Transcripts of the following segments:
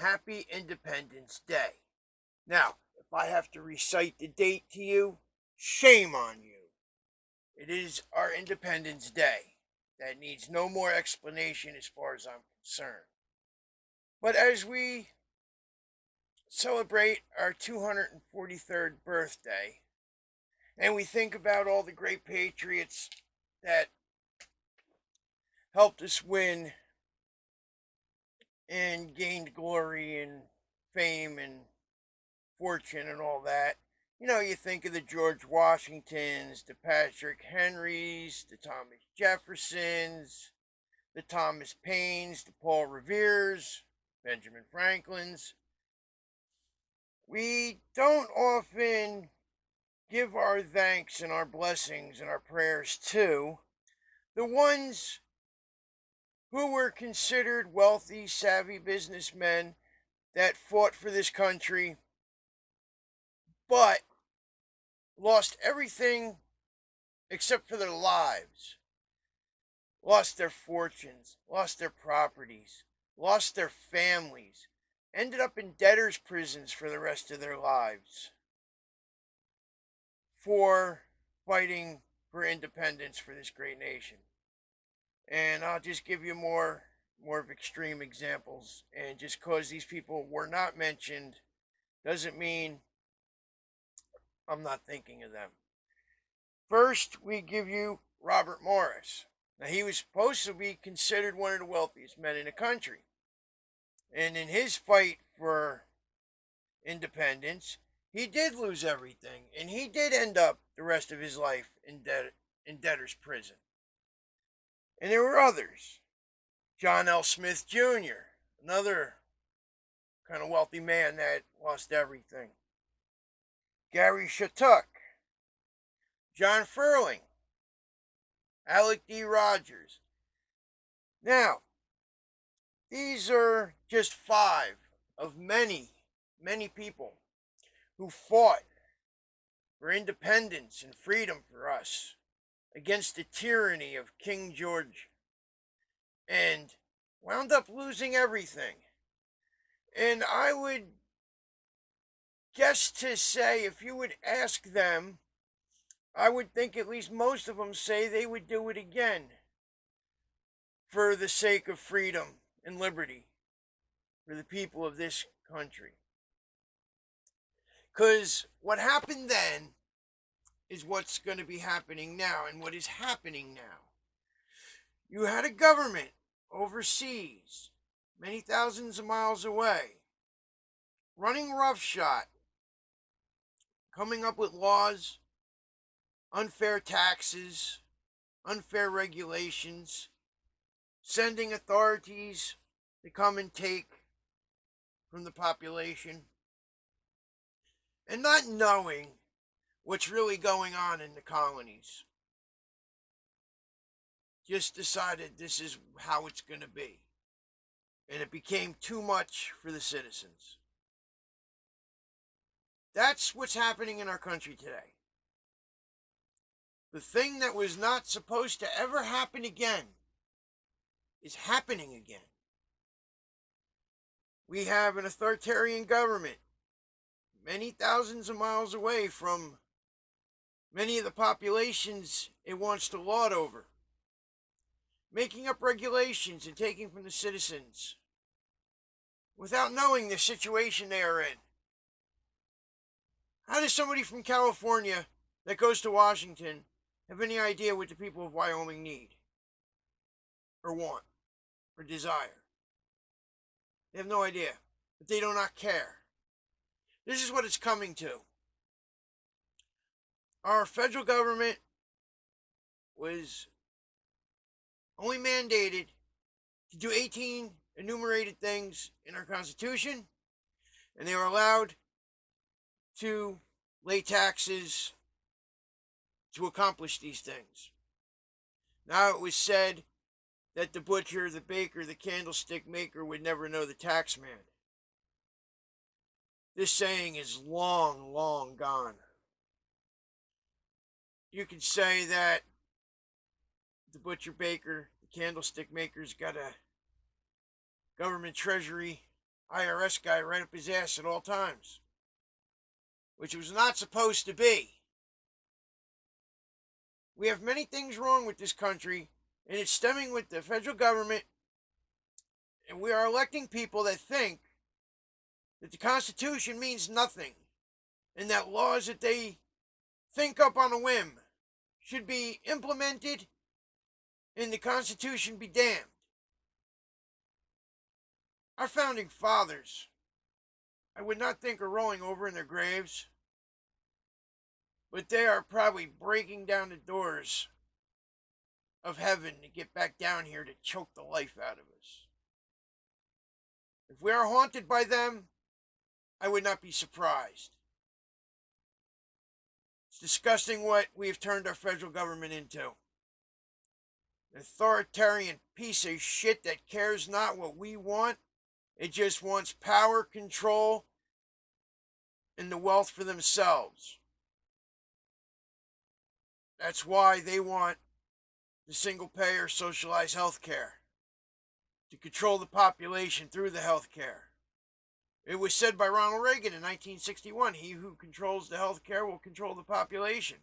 Happy Independence Day. Now, if I have to recite the date to you, shame on you. It is our Independence Day. That needs no more explanation as far as I'm concerned. But as we celebrate our 243rd birthday, and we think about all the great patriots that helped us win and gained glory and fame and fortune and all that. You think of the George Washingtons, the Patrick Henrys, the Thomas Jeffersons, the Thomas Paines, the Paul Reveres, Benjamin Franklins. We don't often give our thanks and our blessings and our prayers to the ones who were considered wealthy, savvy businessmen that fought for this country but lost everything except for their lives, lost their fortunes, lost their properties, lost their families, ended up in debtors' prisons for the rest of their lives for fighting for independence for this great nation. And I'll just give you more of extreme examples. And just because these people were not mentioned doesn't mean I'm not thinking of them. First, we give you Robert Morris. Now, he was supposed to be considered one of the wealthiest men in the country. And in his fight for independence, he did lose everything. And he did end up the rest of his life in debtor's prison. And there were others. John L. Smith Jr., another kind of wealthy man that lost everything. Gary Shattuck, John Furling, Alec D. Rogers. Now, these are just 5 of many, many people who fought for independence and freedom for us against the tyranny of King George and wound up losing everything. And I would guess to say, if you would ask them, I would think at least most of them say they would do it again for the sake of freedom and liberty for the people of this country. Because what happened then is what's going to be happening now, and what is happening now. You had a government overseas, many thousands of miles away, running roughshod, coming up with laws, unfair taxes, unfair regulations, sending authorities to come and take from the population, and not knowing what's really going on in the colonies. Just decided this is how it's going to be. And it became too much for the citizens. That's what's happening in our country today. The thing that was not supposed to ever happen again is happening again. We have an authoritarian government many thousands of miles away from many of the populations it wants to lord over, making up regulations and taking from the citizens without knowing the situation they are in. How does somebody from California that goes to Washington have any idea what the people of Wyoming need or want or desire? They have no idea, but they do not care. This is what it's coming to. Our federal government was only mandated to do 18 enumerated things in our Constitution, and they were allowed to lay taxes to accomplish these things. Now, it was said that the butcher, the baker, the candlestick maker would never know the tax man. This saying is long, long gone. You could say that the butcher, baker, the candlestick maker's got a government treasury IRS guy right up his ass at all times, which was not supposed to be. We have many things wrong with this country, and it's stemming with the federal government, and we are electing people that think that the Constitution means nothing, and that laws that they think up on a whim should be implemented and the Constitution be damned. Our founding fathers, I would not think are rolling over in their graves, but they are probably breaking down the doors of heaven to get back down here to choke the life out of us. If we are haunted by them, I would not be surprised. It's disgusting what we have turned our federal government into. An authoritarian piece of shit that cares not what we want. It just wants power, control, and the wealth for themselves. That's why they want the single-payer socialized health care, to control the population through the health care. It was said by Ronald Reagan in 1961, he who controls the health care will control the population.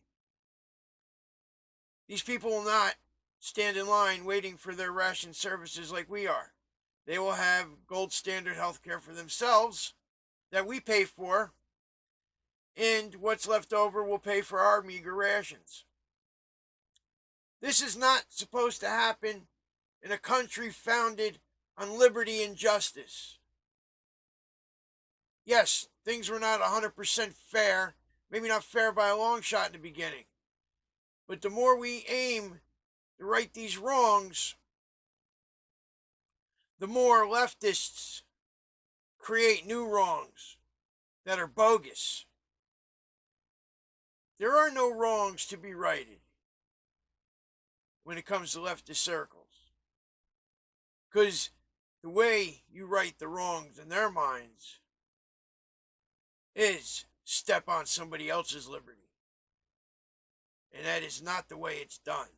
These people will not stand in line waiting for their ration services like we are. They will have gold standard health care for themselves that we pay for, and what's left over will pay for our meager rations. This is not supposed to happen in a country founded on liberty and justice. Yes, things were not 100% fair, maybe not fair by a long shot in the beginning. But the more we aim to right these wrongs, the more leftists create new wrongs that are bogus. There are no wrongs to be righted when it comes to leftist circles. Because the way you right the wrongs in their minds is step on somebody else's liberty. And that is not the way it's done.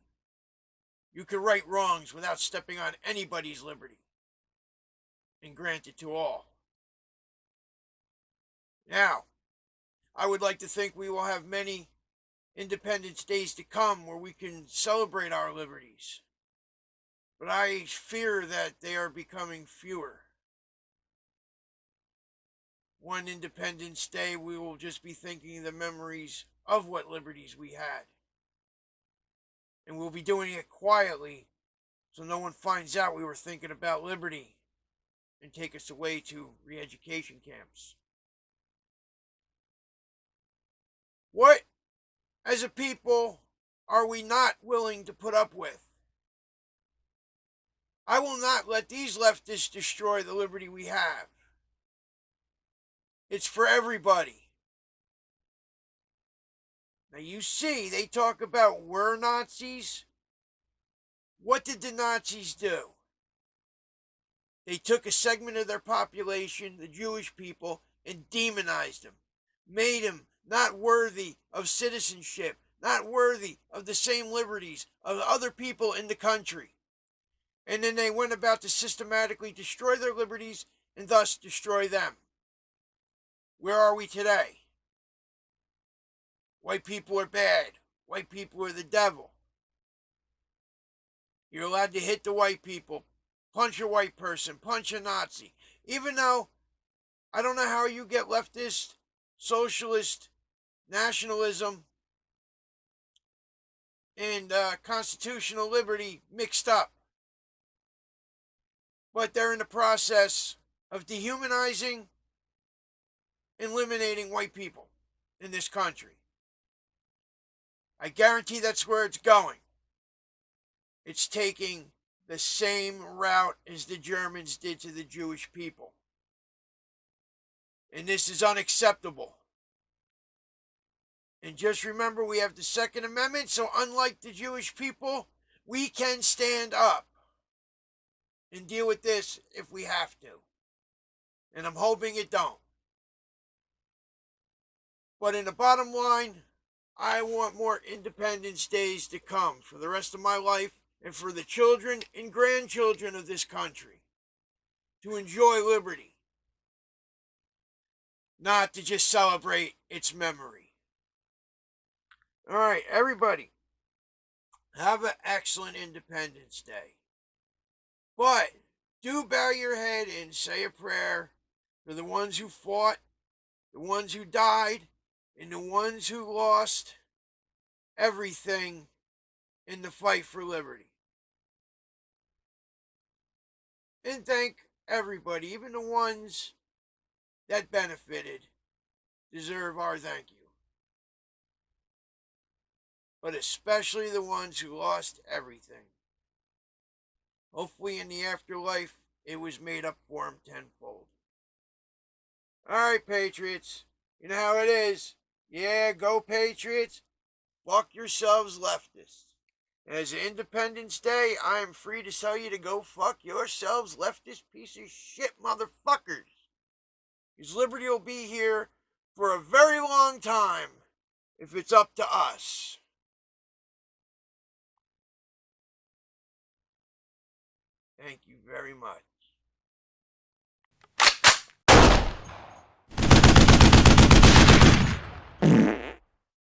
You can right wrongs without stepping on anybody's liberty and grant it to all. Now, I would like to think we will have many Independence Days to come where we can celebrate our liberties. But I fear that they are becoming fewer. One Independence Day, we will just be thinking the memories of what liberties we had. And we'll be doing it quietly so no one finds out we were thinking about liberty and take us away to re-education camps. What, as a people, are we not willing to put up with? I will not let these leftists destroy the liberty we have. It's for everybody. Now you see, they talk about we're Nazis. What did the Nazis do? They took a segment of their population, the Jewish people, and demonized them. Made them not worthy of citizenship, not worthy of the same liberties of other people in the country. And then they went about to systematically destroy their liberties and thus destroy them. Where are we today? White people are bad. White people are the devil. You're allowed to hit the white people, punch a white person, punch a Nazi. Even though I don't know how you get leftist, socialist, nationalism, and constitutional liberty mixed up. But they're in the process of dehumanizing, eliminating white people in this country. I guarantee that's where it's going. It's taking the same route as the Germans did to the Jewish people. And this is unacceptable. And just remember, we have the Second Amendment, so unlike the Jewish people, we can stand up and deal with this if we have to. And I'm hoping it don't. But in the bottom line, I want more Independence Days to come for the rest of my life and for the children and grandchildren of this country to enjoy liberty. not to just celebrate its memory. All right, everybody, have an excellent Independence Day. But do bow your head and say a prayer for the ones who fought, the ones who died, and the ones who lost everything in the fight for liberty. And thank everybody, even the ones that benefited, deserve our thank you. But especially the ones who lost everything. Hopefully, in the afterlife, it was made up for them tenfold. All right, Patriots. You know how it is. Yeah, go Patriots. Fuck yourselves, leftists. As Independence Day, I am free to tell you to go fuck yourselves, leftist piece of shit motherfuckers. Because liberty will be here for a very long time if it's up to us. Thank you very much.